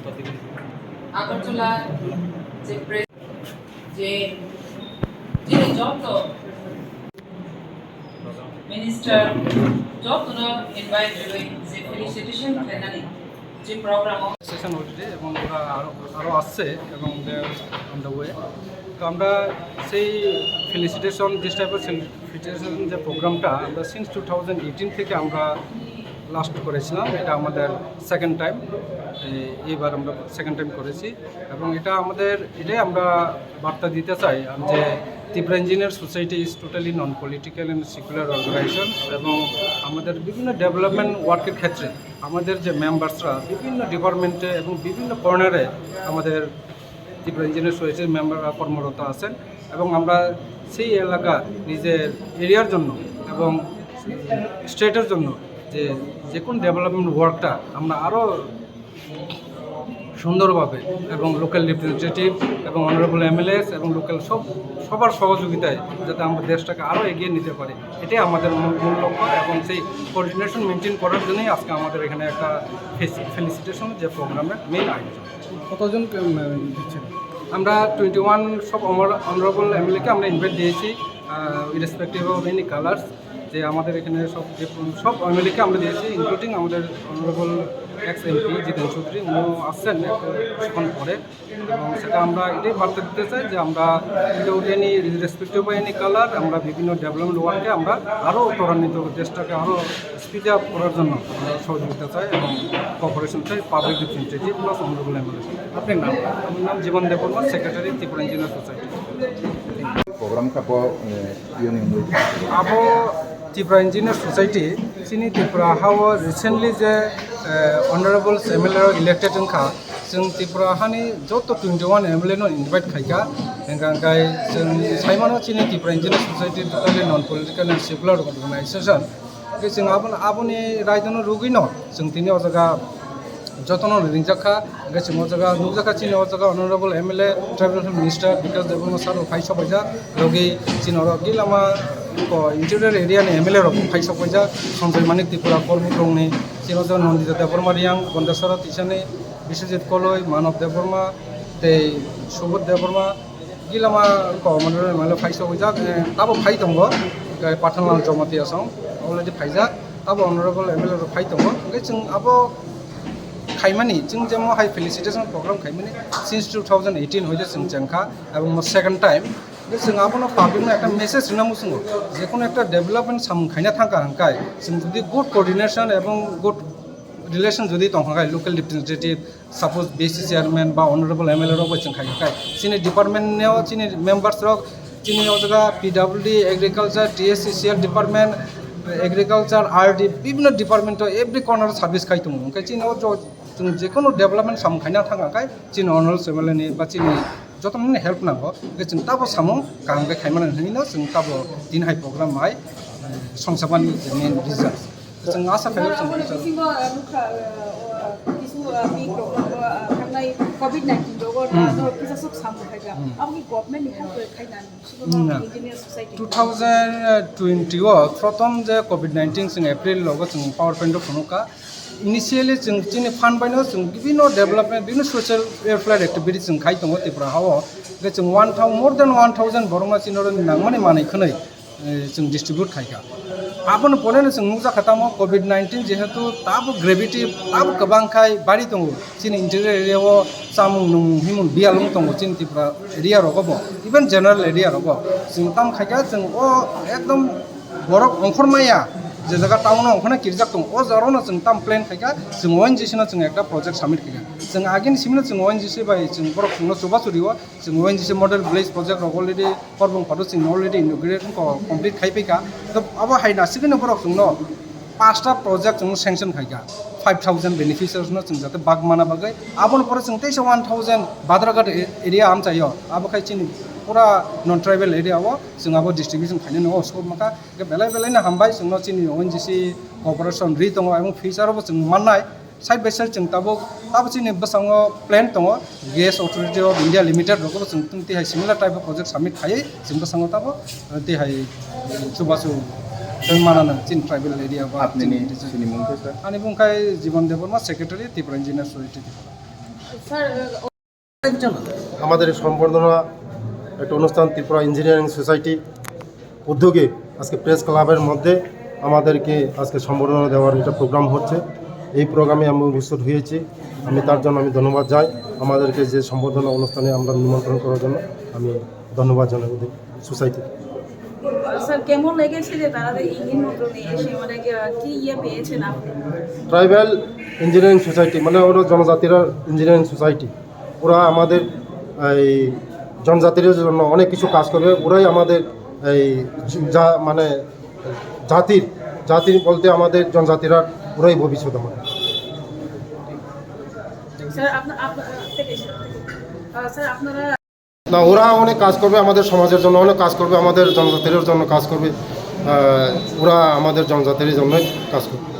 Agartala job minister job to invite felicitation যে programme session হচ্ছে এবং ওরা আরও আসছে এবং অন দ্য ওয়ে। তো আমরা সেই ফেলিসিটেশন দিস টাইপের ফেলিসিটেশন যে প্রোগ্রামটা আমরা সিন্স 2018 থেকে আমরা লাস্ট করেছিলাম। এটা আমাদের সেকেন্ড টাইম, এইবার আমরা সেকেন্ড টাইম করেছি এবং এটাই আমরা বার্তা দিতে চাই যে Tripura engineer society is totally non political and secular organisation এবং আমাদের বিভিন্ন ডেভেলপমেন্ট ওয়ার্কের ক্ষেত্রে আমাদের যে মেম্বার্সরা বিভিন্ন ডিপার্টমেন্টে এবং বিভিন্ন কর্নারে আমাদের ত্রিপুরা ইঞ্জিনিয়ার সোসাইটির মেম্বাররা কর্মরত আছেন এবং আমরা সেই এলাকা নিজের এরিয়ার জন্য এবং স্টেটের জন্য যে কোনো ডেভেলপমেন্ট ওয়ার্কটা আমরা আরও সুন্দরভাবে এবং লোকাল রিপ্রেজেন্টেটিভ এবং অনারেবল এমএলএস এবং লোকাল সবার সহযোগিতায় যাতে আমরা দেশটাকে আরও এগিয়ে নিতে পারি, এটাই আমাদের মূল লক্ষ্য এবং সেই কোঅর্ডিনেশন মেনটেন করার জন্যই আজকে আমাদের এখানে একটা ফেলিসিটেশন যে প্রোগ্রামের মেইন আয়োজন। কতজন দিচ্ছেন? আমরা 21 সব অনারেবল এমএলএকে আমরা ইনভাইট দিয়েছি ইরেসপেক্টিভ অফ এনি কালার্স। যে আমাদের এখানে সব এমএলএকে আমরা দিয়েছি, ইনক্লুডিং আমাদের অনারেবল এক্স এমপি জিতেন চৌধুরী, উনিও আসছেন কিছুক্ষণ পরে এবং সেটা আমরা এটাই বার্তা দিতে চাই যে আমরা without any respective any colour আমরা বিভিন্ন ডেভেলপমেন্ট ওয়ার্কে আমরা আরও ত্বরান্বিত দেশটাকে আরও স্পিড আপ করার জন্য সহযোগিতা চাই এবং কোঅপারেশন চাই public representative plus honourable MLA. আপনার নাম? আমার নাম Jiban Debbarma, secretary Tripura engineer society. program kapo yung abo Tipra Engineer Society sini Tipra how recently the honorable MLA elected in ka sing Tipra hani joto 21 MLA no invite khaika engkang kai sing saimano sini Tipra Engineer Society totally non political and secular organization ke sing aboni raidono rugino sing tini ojaga যতন রিংজাখা গেছে মজাগা নুজাখা চিনি অজাগা honourable MLA tribal minister বিকাশ Debbarma sir ফাইসা পয়সা লগি চিনর গিলামা interior এরিয়ানি MLA rock ফাইসা পয়সা সঞ্জয় মানিক ত্রিপুরা কর্মক্রমনি চিনজন নন্দিতা দেববর্মা রিয়াং গন্ডেশ্বর তিসানি বিশ্বজিৎ কলই মানব দেববর্মা তে সুবোধ দেববর্মা গিলামা commander MLA ফাইসা পয়সা তাবো ফাই দङ পাঠানলাল জমাতি আসং অলরেডি फाइजा তাবো অনারেবল এমএলএ ফাই দङ जों আবো खाइमानी जों जेमो हाई फेलिसिटेशन प्रग्राम खाइमानी सिन्स 2018 হইছে जों जंखा এবং सेकेंड टाइम जों आपनो पाब्लिक একটা মেসেজ রিনামু जों যে কোনো একটা ডেভেলপমেন্ট সাম খাইনা থাকা হাंकाय जों যদি গুড কোঅর্ডিনেশন এবং গুড রিলেশন যদি তংখায় local representative suppose BC chairman বা অনারেবল এমএলএ রক जों খাইকাय চিনি ডিপার্টমেন্ট নেও চিনি মেম্বারস রক চিনি ওজগা PWD agriculture TSCCL department agriculture RD বিভিন্ন ডিপার্টমেন্ট এভরি কর্নার সার্ভিস খাইতো ओंखाय চিনি जों जेखुनु डेभेलपमेन्ट सामखायना थांगाखाय चिनि अनल सेमेलनि बा चिनि जतननि हेल्प नांगौ जों ताबो सामु गांगे खायमान हनिनो जों ताबो दिन हाय प्रग्राम हाय संसाबानि मेन रिजल्ट जों आसा खालामो जों किसिमो किसु बि प्रग्राम थांनाय कोभिड-19 जोगो न किसा सब सामु खायगा आबनि गभर्नमेन्ट हेल्प खायनानि सिगो इंजिनियर सोसाइटी 2020 प्रथम जे कोभिड-19 जों एप्रिल लगो जों पावर पॉइंट फनुका इनिशियली जों चिनि फान्ड बायनो जों बिभिन्न डेभेलपमेन्ट बिभिन्न ससियेल वेलफेयार एक्टिभिटिज जों खाइ दङ त्रिपुरा हाव जों मोर देन 1000 बरमा चिनरनि नांमानि मानैखनै जों डिस्ट्रिब्यूट खाइगा आबन परेनो जों मुजा खातामो कोभिड-19 जेहेतु ताबो ग्रेविटी ताबो गोबांखाय बारि दङ चिनि इन्टेरियर एरियाव सामुं नं हिमुन बियालुं दङ चिनि त्रिपुरा एरिया रगबो इभेन जनरल एरिया रगबो जों ताम खाइगा जों एकदम बरफ अंखरमाया जे जगह टाउन ओंखाना किरजाक दं ओ जरावनो जों ताम प्लेन खाइगा जों ओएनजीसी जों एकटा प्रोजेक्ट सबमिट खाइगा जों आगिन सिमनो जों ओएनजीसी बाय जों बरफ खुंनो सुबासुरियो जों ONGC model village project already करबं फादो जों अलरेडी इनॉग्रेट कंप्लीट खाइफैगा तो अब हाइना सिगनो बरफ जोंनो पांचटा प्रोजेक्ट जों सैंक्शन खाइगा 5000 बेनिफिशियर्स न जों जाते बागमाना बागै आबन पर जों 1000 बाद्राघाट एरिया आम चाहियो अब खाइ चिनि पूरा नन ट्राइबल एरिया जों अब डिस्ट्रिब्यूशन खाने न स्कोप माखा बेलाय हामबाय जों चिनि ओएनजीसी कॉर्पोरेशन रि दङ एवं फ्यूचराव जों माननाय साइड बाय साइड जों ताबो चिनि बसाङ प्लान दङ gas authority of India limited रगो जों तिहाय similar type of project submit खायै जों बसाङ ताबो तिहाय सुबासु जों मानानो चिन ट्राइबल एरिया बा आपनि चिनि मुंखै सर आनि बुंखाय जीवन Debbarma secretary Tripura engineer society. Sir আমাদের এই সম্বর্ধনা একটা অনুষ্ঠান ত্রিপুরা ইঞ্জিনিয়ারিং সোসাইটি উদ্যোগে আজকে প্রেস ক্লাবের মধ্যে আমাদেরকে আজকে সম্বর্ধনা দেওয়ার এটা প্রোগ্রাম হচ্ছে। এই প্রোগ্রামে আমি উপস্থিত হয়েছি, আমি তার জন্য আমি ধন্যবাদ যাই। আমাদেরকে যে সম্বর্ধনা অনুষ্ঠানে আমরা নিমন্ত্রণ করার জন্য আমি ধন্যবাদ জানাই ওদের সোসাইটি। স্যার কেমন লেগেছে যে তারা এই নিমন্ত্রণে এসে মানে কি পেয়েছেন আপনি? ট্রাইবাল ইঞ্জিনিয়ারিং সোসাইটি মানে ওরা জনজাতিরা ইঞ্জিনিয়ারিং সোসাইটি, ওরা আমাদের এই জনজাতির জন্য অনেক কিছু কাজ করবে। ওরাই আমাদের এই যা মানে জাতির বলতে আমাদের জনজাতিরা ওরাই ভবিষ্যৎ আমাদের। স্যার আপনারা না, ওরা অনেক কাজ করবে আমাদের সমাজের জন্য, অনেক কাজ করবে আমাদের জনজাতির জন্য কাজ করবে, ওরা আমাদের জনজাতির জন্য কাজ করবে।